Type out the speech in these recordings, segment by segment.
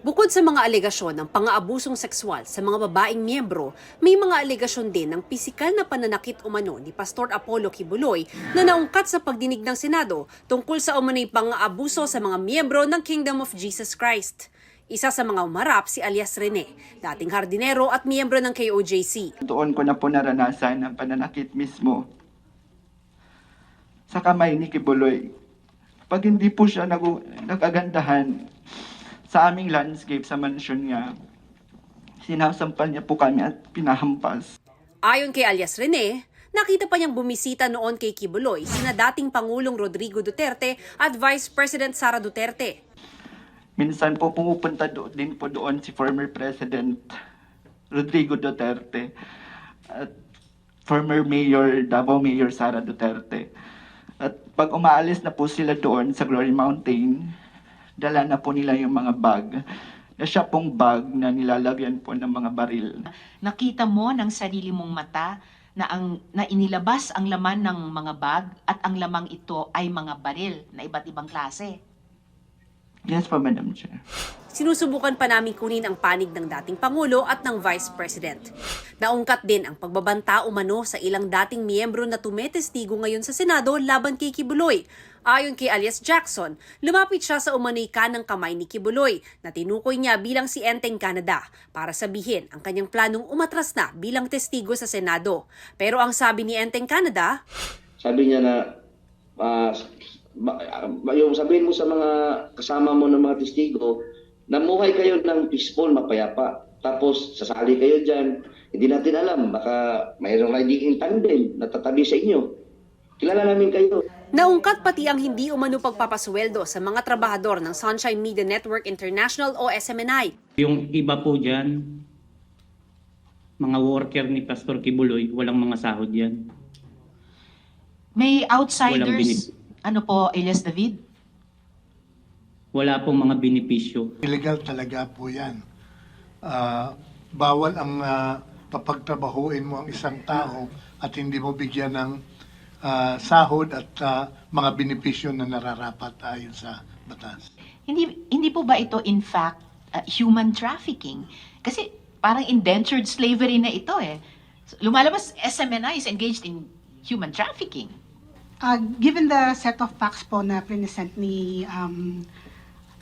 Bukod sa mga alegasyon ng pang-aabusong sexual sa mga babaeng miyembro, may mga alegasyon din ng pisikal na pananakit umano ni Pastor Apollo Kibuloy na naungkat sa pagdinig ng Senado tungkol sa umano'y pang-aabuso sa mga miyembro ng Kingdom of Jesus Christ. Isa sa mga umarap si alias Rene, dating hardinero at miyembro ng KOJC. Doon ko na po naranasan ang pananakit mismo sa kamay ni Kibuloy. Pag hindi po siya nagagandahan sa aming landscape sa mansyon niya, sinasampal niya po kami at pinahampas. Ayon kay alias Rene, nakita pa niyang bumisita noon kay Kibuloy sina dating Pangulong Rodrigo Duterte at Vice President Sara Duterte. Minsan po pumupunta din po doon si former President Rodrigo Duterte at former Mayor, Davao Mayor Sara Duterte. At pag umaalis na po sila doon sa Glory Mountain, dala na po nila yung mga bag. Na siya pong bag na nilalagyan po ng mga baril. Nakita mo ng sarili mong mata na inilabas ang laman ng mga bag at ang lamang ito ay mga baril na iba't ibang klase. Yes po, Madam Chair. Sinusubukan pa namin kunin ang panig ng dating Pangulo at ng Vice President. Naungkat din ang pagbabanta umano sa ilang dating miyembro na tumetestigo ngayon sa Senado laban kay Kibuloy. Ayon kay alias Jackson, lumapit siya sa umano'y kanang kamay ni Kibuloy na tinukoy niya bilang si Enteng Canada para sabihin ang kanyang planong umatras na bilang testigo sa Senado. Pero ang sabi ni Enteng Canada, sabi niya na yung sabihin mo sa mga kasama mo ng mga testigo, namuhay kayo ng peaceful, mapayapa. Tapos sasali kayo dyan. Hindi natin alam, baka mayroong riding tandem na tatabi sa inyo. Kilala namin kayo. naungkat pati ang hindi umano pagpapasweldo sa mga trabahador ng Sunshine Media Network International o SMNI. Yung iba po dyan, mga worker ni Pastor Kibuloy, walang mga sahod yan. May outsiders, ano po, Elias David? Wala pong mga benepisyo. Illegal talaga po yan. Bawal ang papagtrabahuin mo ang isang tao at hindi mo bigyan ng sahod at mga benepisyo na nararapat ayon sa batas. Hindi po ba ito in fact human trafficking? Kasi parang indentured slavery na ito eh. Lumalabas, SMNI is engaged in human trafficking. Given the set of facts po na present ni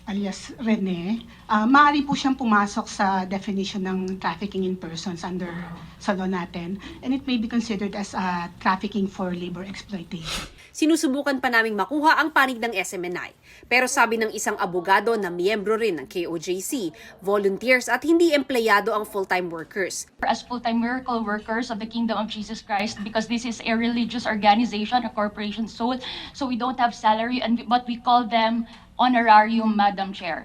alias Rene, maaari po siyang pumasok sa definition ng trafficking in persons under sa law natin, and it may be considered as trafficking for labor exploitation. Sinusubukan pa naming makuha ang panig ng SMNI. Pero sabi ng isang abogado na miyembro rin ng KOJC, volunteers at hindi empleyado ang full-time workers. As full-time miracle workers of the Kingdom of Jesus Christ, because this is a religious organization, a corporation soul, so we don't have salary, but we call them honorarium, Madam Chair.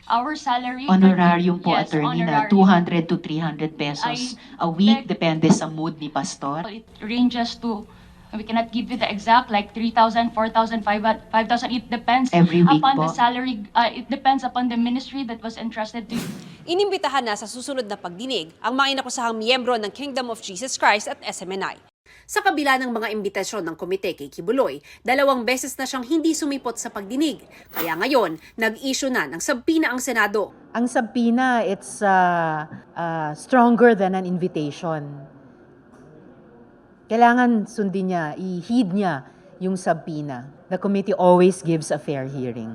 Our salary... Honorarium po, yes, attorney, na honorarium. 200 to 300 pesos a week, depende sa mood ni Pastor. It ranges to, we cannot give you the exact, like 3,000, 4,000, 5,000. It depends Every week upon po. the salary. It depends upon the ministry that was entrusted to you. Inimbitahan na sa susunod na pagdinig ang mga inakusahang miyembro ng Kingdom of Jesus Christ at SMNI. Sa kabila ng mga imbitasyon ng komite kay Kibuloy, 2 beses na siyang hindi sumipot sa pagdinig. Kaya ngayon, nag-issue na ng subpoena ang Senado. Ang subpoena, it's stronger than an invitation. Kailangan sundin niya, i-heed niya yung subpoena. The committee always gives a fair hearing.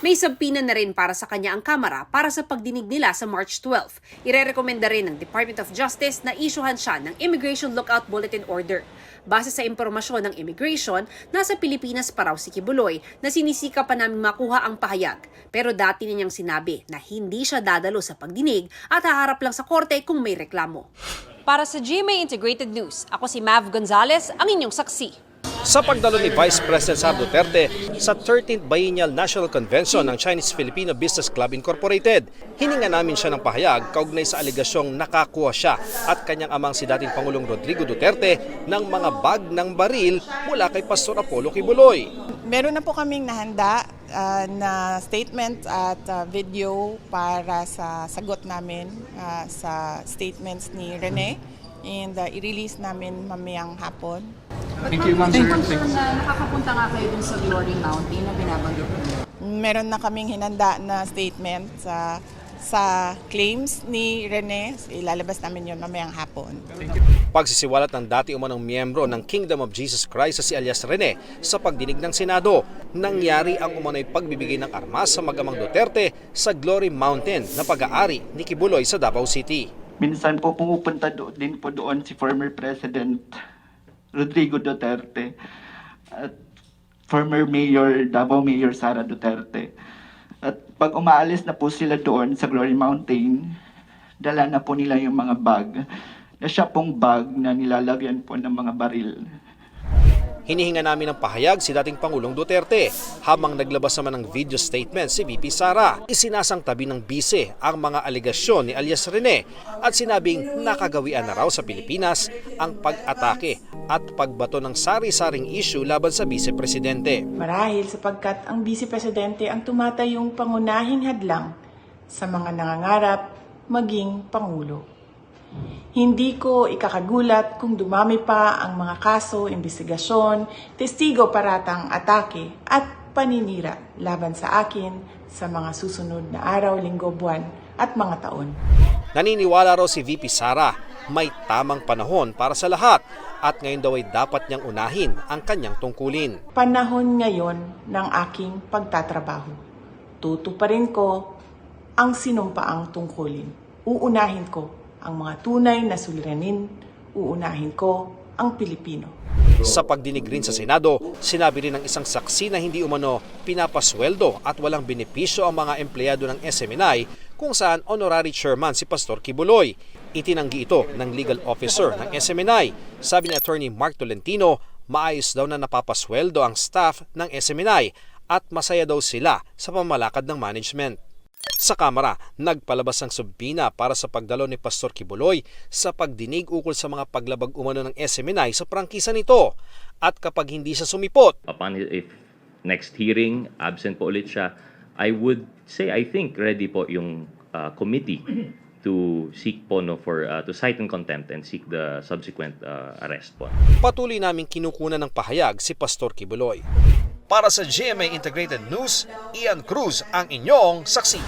May subpoena na rin para sa kanya ang Kamara para sa pagdinig nila sa March 12. Irerekomenda rin ng Department of Justice na isyuhan siya ng Immigration Lookout Bulletin Order. Base sa impormasyon ng Immigration, nasa Pilipinas pa raw si Kibuloy na sinisika pa namin makuha ang pahayag. Pero dati na niyang sinabi na hindi siya dadalo sa pagdinig at haharap lang sa korte kung may reklamo. Para sa GMA Integrated News, ako si Mav Gonzalez, ang inyong saksi. Sa pagdalo ni Vice President Sara Duterte sa 13th Biennial National Convention ng Chinese-Filipino Business Club Incorporated, hininga namin siya ng pahayag kaugnay sa aligasyong nakakuha siya at kanyang amang si dating Pangulong Rodrigo Duterte ng mga bag ng baril mula kay Pastor Apollo Kibuloy. Meron na po kaming nahanda na statement at video para sa sagot namin sa statements ni Rene, and i-release namin mamayang hapon. Thank you, ma'am, sir. Nakakapunta nga kayo dun sa Glory Mountain na binabanggit niyo. Meron na kaming hinanda na statement sa sa claims ni Rene. Ilalabas namin yun mamayang hapon. Pagsisiwalat ng dati umanong miyembro ng Kingdom of Jesus Christ si alias Rene sa pagdinig ng Senado, nangyari ang umano'y pagbibigay ng armas sa mag-amang Duterte sa Glory Mountain na pag-aari ni Kibuloy sa Davao City. Minsan po pumupunta din po doon si former President Rodrigo Duterte at former Mayor, Davao Mayor Sara Duterte. At pag umaalis na po sila doon sa Glory Mountain, dala na po nila yung mga bag, na siya pong bag na nilalagyan po ng mga baril. Hinihinga namin ng pahayag si dating Pangulong Duterte habang naglabas naman ng video statement si VP Sara. Isinasang tabi ng bise ang mga alegasyon ni alias Rene at sinabing nakagawian na raw sa Pilipinas ang pag-atake at pagbato ng sari-saring issue laban sa Vice-Presidente. Marahil sapagkat ang Vice Presidente ang tumatayong pangunahing hadlang sa mga nangangarap maging Pangulo. Hindi ko ikakagulat kung dumami pa ang mga kaso, investigasyon, testigo paratang atake at paninira laban sa akin sa mga susunod na araw, linggo, buwan at mga taon. Naniniwala raw si VP Sara, may tamang panahon para sa lahat at ngayon daw ay dapat niyang unahin ang kanyang tungkulin. Panahon ngayon ng aking pagtatrabaho. Tutuparin ko ang sinumpaang tungkulin. Uunahin ko ang mga tunay na suliranin, uunahin ko ang Pilipino. Sa pagdinig rin sa Senado, sinabi rin ng isang saksi na hindi umano pinapasweldo at walang benepisyo ang mga empleyado ng SMNI kung saan honorary chairman si Pastor Kibuloy. Itinanggi ito ng legal officer ng SMNI. Sabi ni Attorney Mark Tolentino, maayos daw na napapasweldo ang staff ng SMNI at masaya daw sila sa pamalakad ng management. Sa Kamara, nagpalabas ng subpina para sa pagdalo ni Pastor Kibuloy sa pagdinig ukol sa mga paglabag umano ng SMNI sa prangkisa nito. At kapag hindi siya sumipot, upon if next hearing, absent po ulit siya, I would say I think ready po yung committee to seek po for to cite in contempt and seek the subsequent arrest po. Patuloy naming kinukunan ng pahayag si Pastor Kibuloy. Para sa GMA Integrated News, Ian Cruz ang inyong saksi.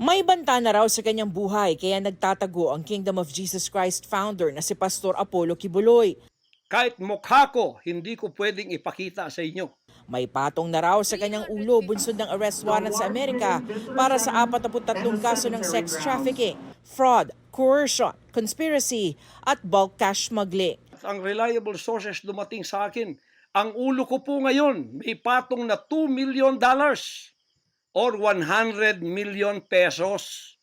May banta na raw sa kanyang buhay kaya nagtatago ang Kingdom of Jesus Christ founder na si Pastor Apollo Kibuloy. Kahit mukha ko, hindi ko pwedeng ipakita sa inyo. May patong na raw sa kanyang ulo bunsod ng arrest warrant sa Amerika para sa 43 kaso ng sex trafficking, fraud, coercion, conspiracy at bulk cash smuggling. Ang reliable sources dumating sa akin, ang ulo ko po ngayon may patong na $2 million or 100 million pesos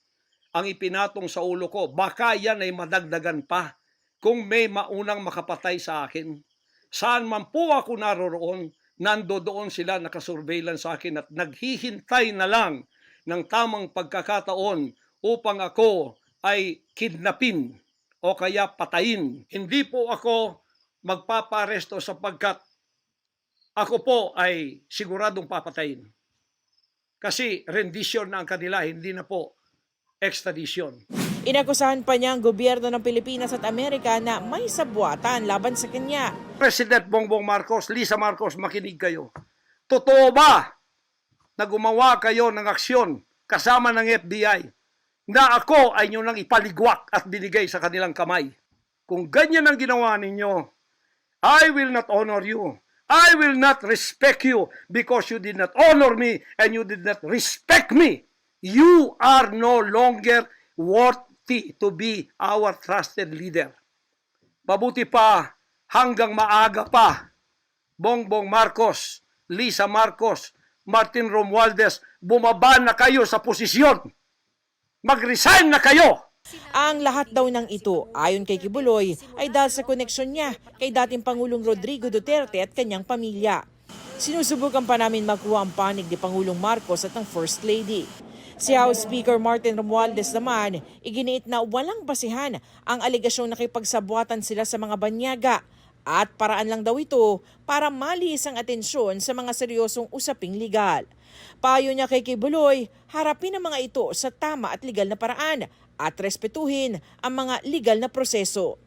ang ipinatong sa ulo ko. Baka yan ay madagdagan pa kung may maunang makapatay sa akin. Saan man po ako naroroon, nandoon sila nakasurveillance sa akin at naghihintay na lang ng tamang pagkakataon upang ako ay kidnapin o kaya patayin. Hindi po ako magpaparesto sapagkat ako po ay siguradong papatayin. Kasi rendition na ang kanila, hindi na po extradition. Inakusahan pa niya ang gobyerno ng Pilipinas at Amerika na may sabwatan laban sa kanya. President Bongbong Marcos, Lisa Marcos, makinig kayo. Totoo ba na gumawa kayo ng aksyon kasama ng FBI na ako ay nyo nang ipaligwak at binigay sa kanilang kamay? Kung ganyan ang ginawa ninyo, I will not honor you. I will not respect you because you did not honor me and you did not respect me. You are no longer worthy to be our trusted leader. Mabuti pa hanggang maaga pa, Bongbong Marcos, Lisa Marcos, Martin Romualdez, bumaba na kayo sa posisyon. Mag-resign na kayo. Ang lahat daw ng ito, ayon kay Kibuloy, ay dahil sa koneksyon niya kay dating Pangulong Rodrigo Duterte at kanyang pamilya. Sinusubukan pa namin makuha ang panig ni Pangulong Marcos at ng First Lady. Si House Speaker Martin Romualdez naman, iginiit na walang basihan ang alegasyong nakipagsabwatan sila sa mga banyaga at paraan lang daw ito para malihis ang atensyon sa mga seryosong usaping legal. Payo niya kay Kibuloy, harapin ang mga ito sa tama at legal na paraan at respetuhin ang mga legal na proseso.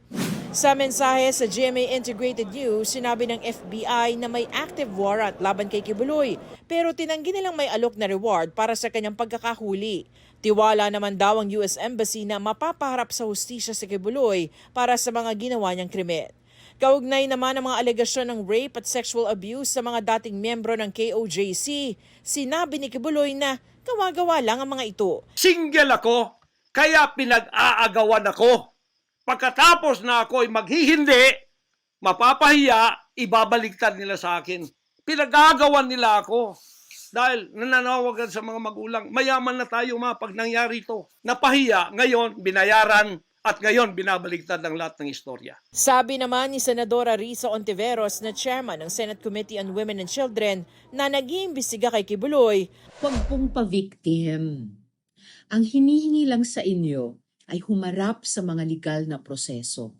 Sa mensahe sa GMA Integrated News, sinabi ng FBI na may active warrant laban kay Kibuloy pero tinanggi nilang may alok na reward para sa kanyang pagkakahuli. Tiwala naman daw ang US Embassy na mapapaharap sa hustisya si Kibuloy para sa mga ginawa niyang krimen. Kaugnay naman ang mga alegasyon ng rape at sexual abuse sa mga dating miyembro ng KOJC, sinabi ni Kibuloy na gawa-gawa lang ang mga ito. Single ako, kaya pinag-aagawan ako. Pagkatapos na ako'y maghihindi, mapapahiya, ibabaliktad nila sa akin. Pinag-aagawan nila ako. Dahil nananawagan sa mga magulang, mayaman na tayo pag nangyari ito. Napahiya, ngayon binayaran, at ngayon binabaliktad ang lahat ng istorya. Sabi naman ni Senadora Risa Ontiveros na chairman ng Senate Committee on Women and Children na nag-iimbestiga kay Kibuloy, huwag pong pa-victim. Ang hinihingi lang sa inyo ay humarap sa mga legal na proseso,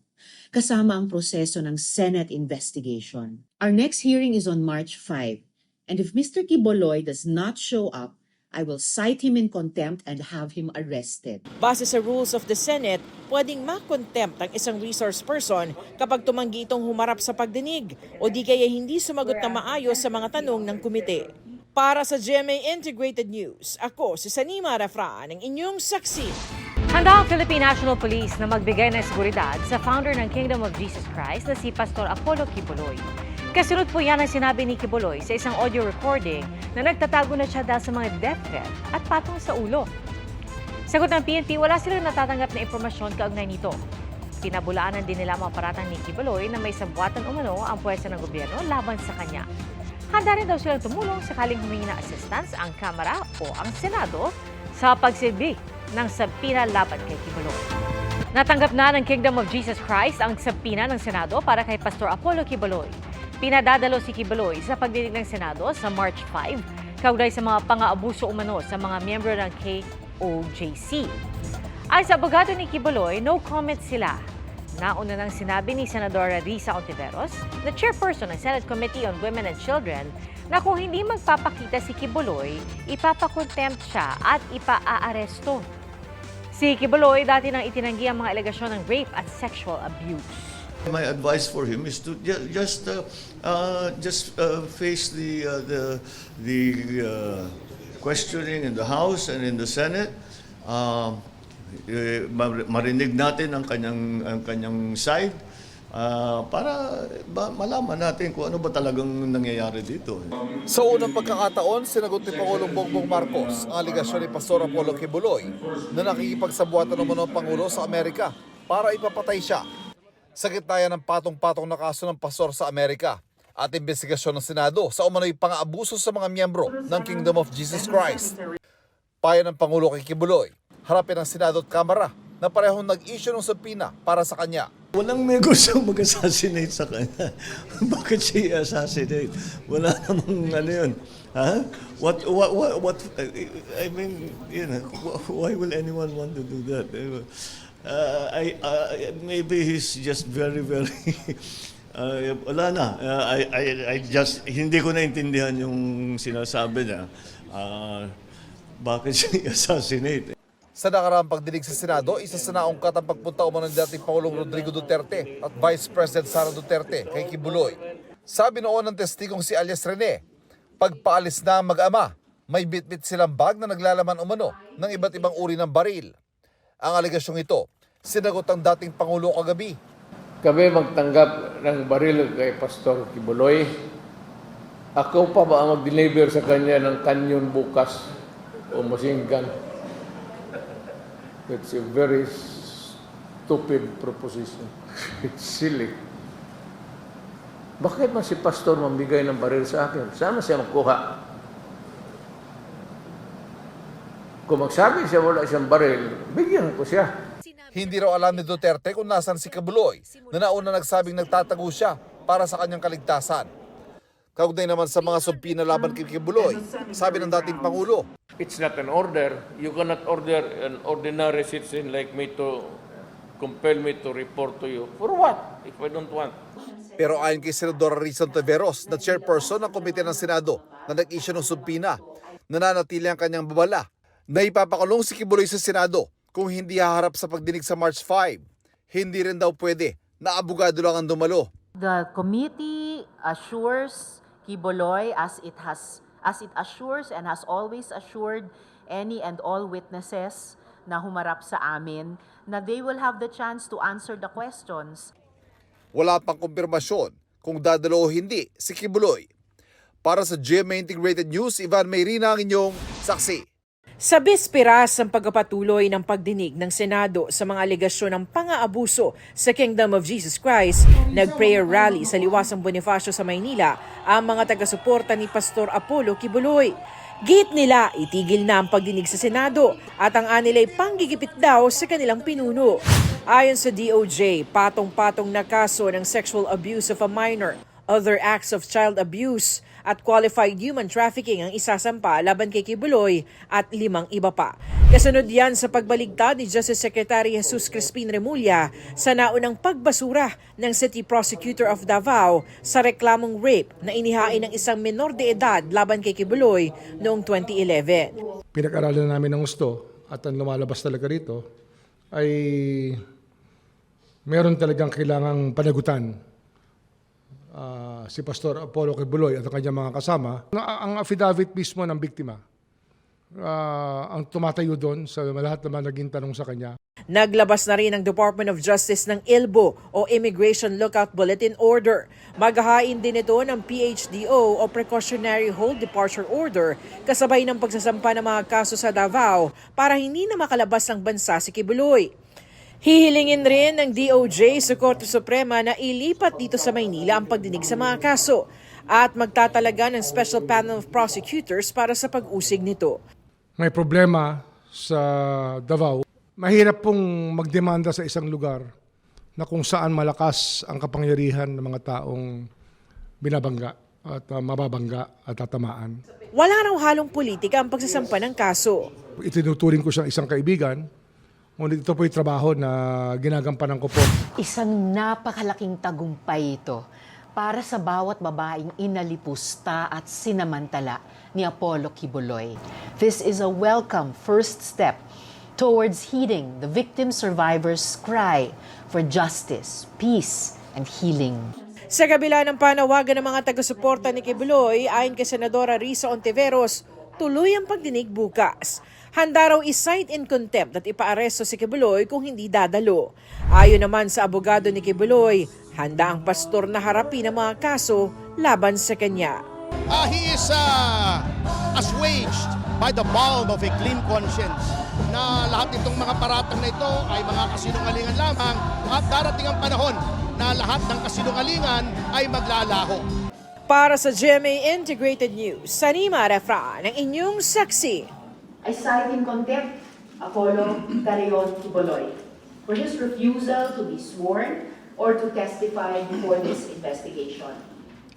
kasama ang proseso ng Senate investigation. Our next hearing is on March 5, and if Mr. Kibuloy does not show up, I will cite him in contempt and have him arrested. Base sa rules of the Senate, pwedeng makontempt ang isang resource person kapag tumanggi itong humarap sa pagdinig o di kaya hindi sumagot na maayos sa mga tanong ng komite. Para sa GMA Integrated News, ako si Sanima Refran, ang inyong saksi. Handa ang Philippine National Police na magbigay ng seguridad sa founder ng Kingdom of Jesus Christ na si Pastor Apollo Kibuloy. Kasunod po yan ang sinabi ni Kibuloy sa isang audio recording na nagtatago na siya dahil sa mga death threat at patong sa ulo. Sagot ng PNP, wala silang natatanggap na impormasyon kaugnay nito. Pinabulaanan din nila mga paratang ni Kibuloy na may sabwatan umano ang puwersa ng gobyerno laban sa kanya. Handa rin daw silang tumulong sakaling humingi ng assistance ang Kamara o ang Senado sa pagsilbi ng sabpina laban kay Kibuloy. Natanggap na ng Kingdom of Jesus Christ ang sabpina ng Senado para kay Pastor Apollo Kibuloy. Pinadadalo si Kibuloy sa pagdinig ng Senado sa March 5, kaugnay sa mga pang-aabuso umano sa mga miyembro ng KOJC. Ay sa abogado ni Kibuloy, no comment sila. Nauna nang sinabi ni Senadora Risa Ontiveros, na chairperson ng Senate Committee on Women and Children, na kung hindi magpapakita si Kibuloy, ipapakontempt siya at ipaaaresto. Si Kibuloy dati nang itinanggi ang mga alegasyon ng rape at sexual abuse. My advice for him is to just face the questioning in the House and in the Senate. Marinig natin ang kanyang side para malaman natin kung ano ba talagang nangyayari dito. Sa unang pagkakataon, sinagot ni Pangulong Bongbong Marcos ang aligasyon ni Pastor Apollo Kibuloy na nakikipagsabuatan umano ang Pangulo sa Amerika para ipapatay siya. Sa gitna yan ng patong-patong na kaso ng pastor sa Amerika at investigasyon ng Senado sa umano'y pang-aabuso sa mga miyembro ng Kingdom of Jesus Christ. Payo ng Pangulo kay Kibuloy, harapin ang Senado at Kamara na parehong nag-issue ng subpoena para sa kanya. Walang may gustong mag-assassinate sa kanya. Bakit siya i-assassinate? Wala namang ano yun. Huh? What, I mean, you know, why will anyone want to do that? Maybe he's just very, wala na. I just, hindi ko naintindihan yung sinasabi niya. Bakit siya i-assassinate? Sa nakaraang pagdinig sa Senado, isa sa naungkat ang pagpunta umano ng dating Pangulong Rodrigo Duterte at Vice President Sara Duterte kay Kibuloy. Sabi noon ng testigong si alias Rene, pagpaalis na mag-ama, may bitbit silang bag na naglalaman umano ng iba't ibang uri ng baril. Ang aligasyong ito, sinagot ang dating Pangulo kagabi. Kami magtanggap ng baril kay Pastor Kibuloy. Ako pa ba ang mag-deliver sa kanya ng kanyon bukas o machine gun? It's a very stupid proposition. It's silly. Bakit man si Pastor mamigay ng baril sa akin? Sana siya magkuha. Kung magsabi siya wala siyang baril, bigyan ko siya. Hindi raw alam ni Duterte kung nasan si Kibuloy na nauna nagsabing nagtatago siya para sa kanyang kaligtasan. Kaugnay naman sa mga subpoena laban kay Kibuloy, sabi ng dating Pangulo, it's not an order. You cannot order an ordinary citizen like me to compel me to report to you. For what? If I don't want. Pero ayon kay Senadora Risa Ontiveros, na chairperson ng komite ng Senado na nag-issue ng subpoena, nananatili ang kanyang babala na ipapakulong si Kibuloy sa Senado kung hindi haharap sa pagdinig sa March 5. Hindi rin daw pwede na abogado lang ang dumalo. The committee assures Quiboloy as it assures and has always assured any and all witnesses na humarap sa amin na they will have the chance to answer the questions. Wala pang kumpirmasyon kung dadalo o hindi si Quiboloy. Para sa GMA Integrated News, Ivan Mayrina ang inyong saksi. Sa bispiras ng pagpapatuloy ng pagdinig ng Senado sa mga alegasyon ng pang-aabuso sa Kingdom of Jesus Christ, nag-prayer rally sa Liwasang Bonifacio sa Maynila ang mga taga-suporta ni Pastor Apollo Quiboloy. Git nila itigil na ang pagdinig sa Senado at ang anilay panggigipit daw sa kanilang pinuno. Ayon sa DOJ, patong-patong na kaso ng sexual abuse of a minor, other acts of child abuse at qualified human trafficking ang isasampa laban kay Quiboloy at 5 iba pa. Kasunod yan sa pagbaligtad ni Justice Secretary Jesus Crispin Remulla sa naunang pagbasura ng City Prosecutor of Davao sa reklamong rape na inihain ng isang menor de edad laban kay Quiboloy noong 2011. Pinag-aralan namin ng gusto at ang lumalabas talaga rito ay meron talagang kailangang panagutan si Pastor Apollo Quiboloy at ang kanyang mga kasama. Ang affidavit mismo ng biktima ang tumatayo doon sa lahat naman naging tanong sa kanya. Naglabas na rin ang Department of Justice ng ILBO o Immigration Lookout Bulletin Order. Maghahain din ito ng PHDO o Precautionary Hold Departure Order kasabay ng pagsasampa ng mga kaso sa Davao para hindi na makalabas ng bansa si Quiboloy. Hihilingin rin ng DOJ sa Korte Suprema na ilipat dito sa Maynila ang pagdinig sa mga kaso at magtatalaga ng Special Panel of Prosecutors para sa pag-usig nito. May problema sa Davao. Mahirap pong magdemanda sa isang lugar na kung saan malakas ang kapangyarihan ng mga taong binabangga at mababangga at tatamaan. Wala raw halong politika ang pagsasampa ng kaso. Itinuturing ko siyang isang kaibigan. Ngunit ito po yung trabaho na ginagampanan ko po. Isang napakalaking tagumpay ito para sa bawat babaeng inalipusta at sinamantala ni Apollo Quiboloy. This is a welcome first step towards heeding the victim survivors' cry for justice, peace, and healing. Sa kabila ng panawagan ng mga taga-suporta ni Quiboloy, ayon kay Senadora Risa Ontiveros, tuloy ang pagdinig bukas. Handa raw i-cite in contempt at ipaaresto si Quiboloy kung hindi dadalo. Ayon naman sa abogado ni Quiboloy, handa ang pastor na harapin ang mga kaso laban sa kanya. He is assuaged by the balm of a clean conscience na lahat itong mga paratang na ito ay mga kasinungalingan lamang at darating ang panahon na lahat ng kasinungalingan ay maglalaho. Para sa GMA Integrated News, Sanima Refra ng inyong saksi. I cite in contempt Apollo Carion Quiboloy for his refusal to be sworn or to testify before this investigation.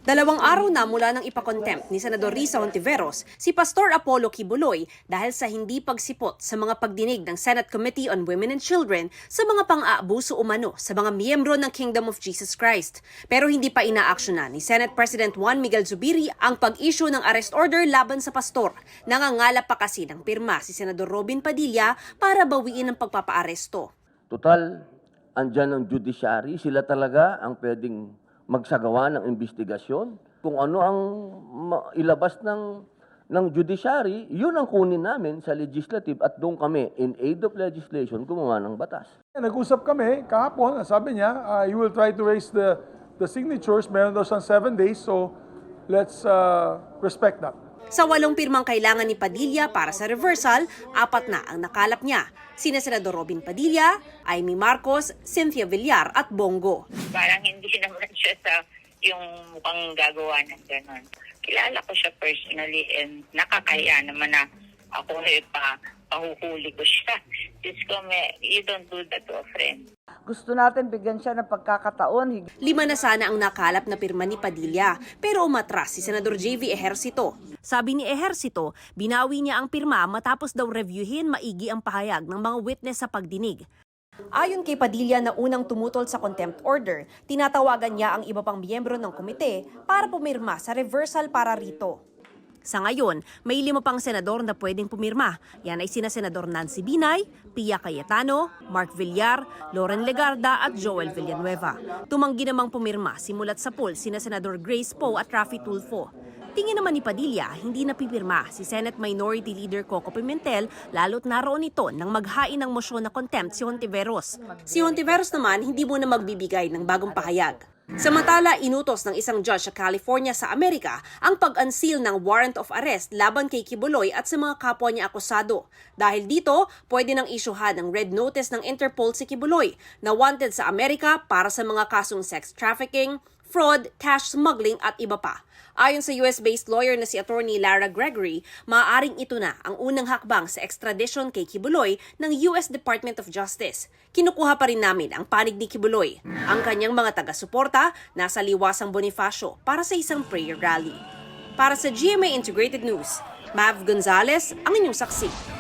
2 araw na mula nang ipakontempt ni Senador Risa Ontiveros si Pastor Apollo Quiboloy dahil sa hindi pagsipot sa mga pagdinig ng Senate Committee on Women and Children sa mga pang-aabuso umano sa mga miyembro ng Kingdom of Jesus Christ. Pero hindi pa inaaksyonan ni Senate President Juan Miguel Zubiri ang pag-issue ng arrest order laban sa pastor. Nangangalap pa kasi ng pirma si Senador Robin Padilla para bawiin ang pagpapaaresto. Total, andyan ang judiciary, sila talaga ang pwedeng magsagawa ng investigasyon. Kung ano ang ilabas ng judiciary, yun ang kunin namin sa legislative at doon kami, in aid of legislation, gumawa ng batas. Nag-usap kami kahapon, sabi niya, you will try to raise the signatures, meron daw siyang 7 days, so let's respect that. Sa 8 pirmang kailangan ni Padilla para sa reversal, 4 na ang nakalap niya. Sina Senador Robin Padilla, Amy Marcos, Cynthia Villar at Bongo. Parang hindi naman siya sa yung mukhang gagawa ng gano'n. Kilala ko siya personally and nakakahiya naman na ako pahuhuli ko siya. Diyos ko, you don't do that to a friend. Gusto natin bigyan siya ng pagkakataon. 5 na sana ang nakalap na pirma ni Padilla, pero umatras si Senador JV Ejercito. Sabi ni Ejercito, binawi niya ang pirma matapos daw reviewin maigi ang pahayag ng mga witness sa pagdinig. Ayon kay Padilla na unang tumutol sa contempt order, tinatawagan niya ang iba pang miyembro ng komite para pumirma sa reversal para rito. Sa ngayon, may 5 pang senador na pwedeng pumirma. Yan ay sina Senador Nancy Binay, Pia Cayetano, Mark Villar, Loren Legarda at Joel Villanueva. Tumanggi namang pumirma simulat sa poll sina Senador Grace Poe at Raffy Tulfo. Tingin naman ni Padilla, hindi napipirma si Senate Minority Leader Coco Pimentel lalo't naroon ito nang maghain ng mosyon na contempt si Hontiveros. Si Hontiveros naman hindi muna magbibigay ng bagong pahayag. Samantala, inutos ng isang judge sa California sa Amerika ang pag-unseal ng warrant of arrest laban kay Kibuloy at sa mga kapwa niya akusado. Dahil dito, pwede nang isyuhan ng red notice ng Interpol si Kibuloy na wanted sa Amerika para sa mga kasong sex trafficking, fraud, cash smuggling at iba pa. Ayon sa US-based lawyer na si Attorney Lara Gregory, maaaring ito na ang unang hakbang sa extradition kay Kibuloy ng US Department of Justice. Kinukuha pa rin namin ang panig ni Kibuloy. Ang kanyang mga taga-suporta nasa Liwasang Bonifacio para sa isang prayer rally. Para sa GMA Integrated News, Mav Gonzalez ang inyong saksi.